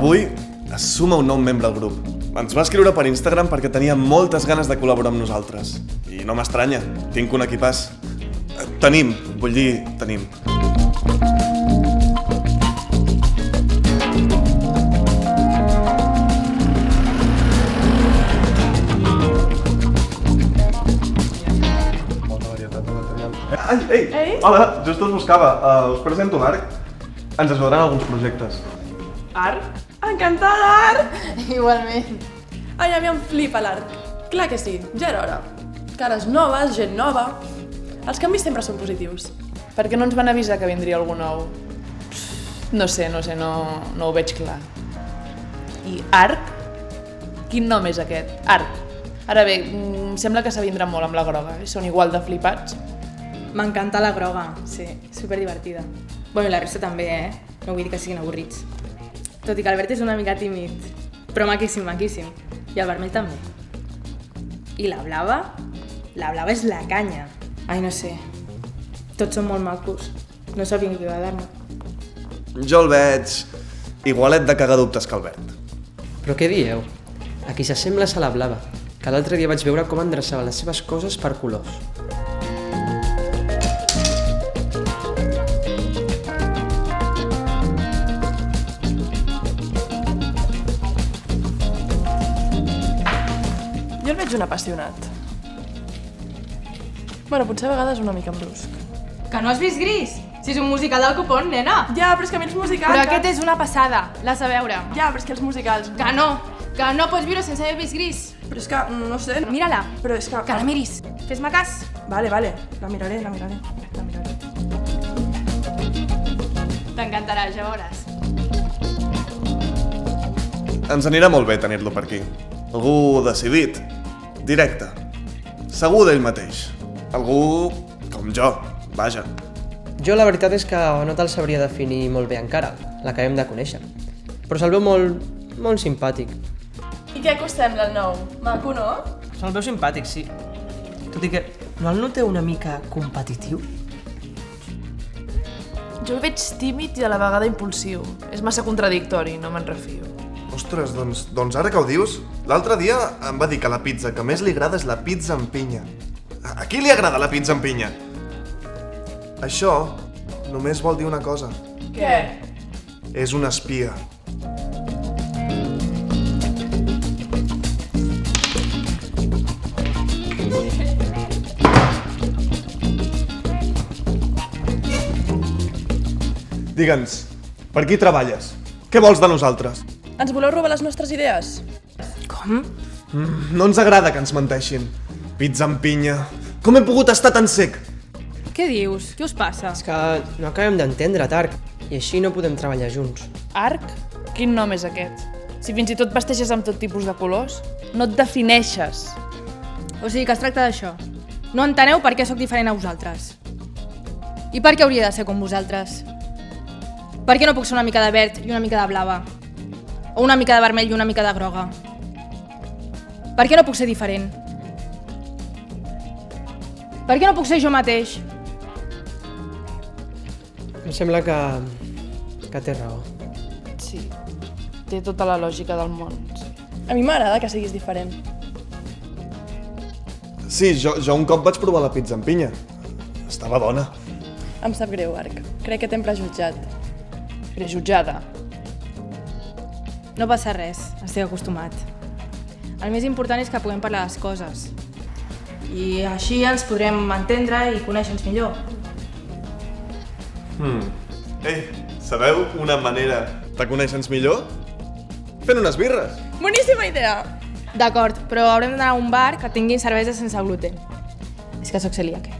Avui es suma un nou membre al grup. Ens va escriure per Instagram perquè tenia moltes ganes de col·laborar amb nosaltres. I no m'estranya, tinc un equipàs. Tenim. Ei! Hola, just us buscava. Us presento l'Arc. Ens ajudaran alguns projectes. Arc? Encantada, Arc! Igualment. Ai, a mi em flipa l'Arc. Clar que sí, ja era hora. Cares noves, gent nova... Els canvis sempre són positius. Per què no ens van avisar que vindria algú nou? No sé, no ho veig clar. I Arc? Quin nom és aquest? Arc. Ara bé, em sembla que s'avindrà molt amb la groga. Són igual de flipats. M'encanta la groga, sí, superdivertida. Bueno, i la resta també, No vull dir que siguin avorrits. Tot i que el verd és una mica tímid, però maquíssim. I el vermell també. I la blava? La blava és la canya. Ai, no sé. Tots són molt macos. No sabia ni què agradar-me. Jo el veig igualet de cagar dubtes que el verd. Però què dieu? A qui s'assembla és a la blava, que l'altre dia vaig veure com endreçava les seves coses per colors. Jo el veig un apassionat. Bueno, potser a vegades una mica brusc. Que no has vist Gris? Si és un musical del cupón, nena! Ja, però és que a mi els musicals... Però aquest és una passada, l'has de veure. Ja, però és que els musicals... Que no pots viure sense haver vist Gris. Però és que, no sé... Mira-la, Però és que... que la miris. Fes-me cas. Vale, la miraré. T'encantarà, ja veuràs. Ens anirà molt bé tenir-lo per aquí. Algú decidit, directe, segur d'ell mateix. Algú com jo, vaja. Jo la veritat és que no te'l sabria definir molt bé encara, l'acabem de conèixer. Però se'l veu molt simpàtic. I què us sembla el nou? Maco, no? Se'l veu simpàtic, sí. Tot i que no el noteu una mica competitiu? Jo el veig tímid i a la vegada impulsiu. És massa contradictori, no me'n refio. Ostres, doncs ara que ho dius, l'altre dia em va dir que la pizza que més li agrada és la pizza amb pinya. A qui li agrada la pizza amb pinya? Això només vol dir una cosa. Què? És una espia. Digue'ns, per qui treballes? Què vols de nosaltres? Ens voleu robar les nostres idees? Com? No ens agrada que ens menteixin. Pizza amb pinya. Com he pogut estar tan sec? Què dius? Què us passa? És que no acabem d'entendre, Arc, i així no podem treballar junts. Arc? Quin nom és aquest? Si fins i tot vesteixes amb tot tipus de colors, no et defineixes. O sigui que es tracta d'això. No enteneu per què sóc diferent a vosaltres. I per què hauria de ser com vosaltres? Per què no puc ser una mica de verd i una mica de blava? O una mica de vermell i una mica de groga? Per què no puc ser diferent? Per què no puc ser jo mateix? Em sembla que té raó. Sí, té tota la lògica del món. A mi m'agrada que siguis diferent. Sí, jo un cop vaig provar la pizza amb pinya. Estava bona. Em sap greu, Arc. Crec que t'hem prejutjat. Prejutjada. No passa res, estic acostumat. El més important és que puguem parlar les coses. I així ens podrem entendre i conèixer-nos millor. Ei, sabeu una manera de conèixer-nos millor? Fent unes birres. Boníssima idea! D'acord, però haurem d'anar a un bar que tingui cervesa sense gluten. És que sóc celíaca.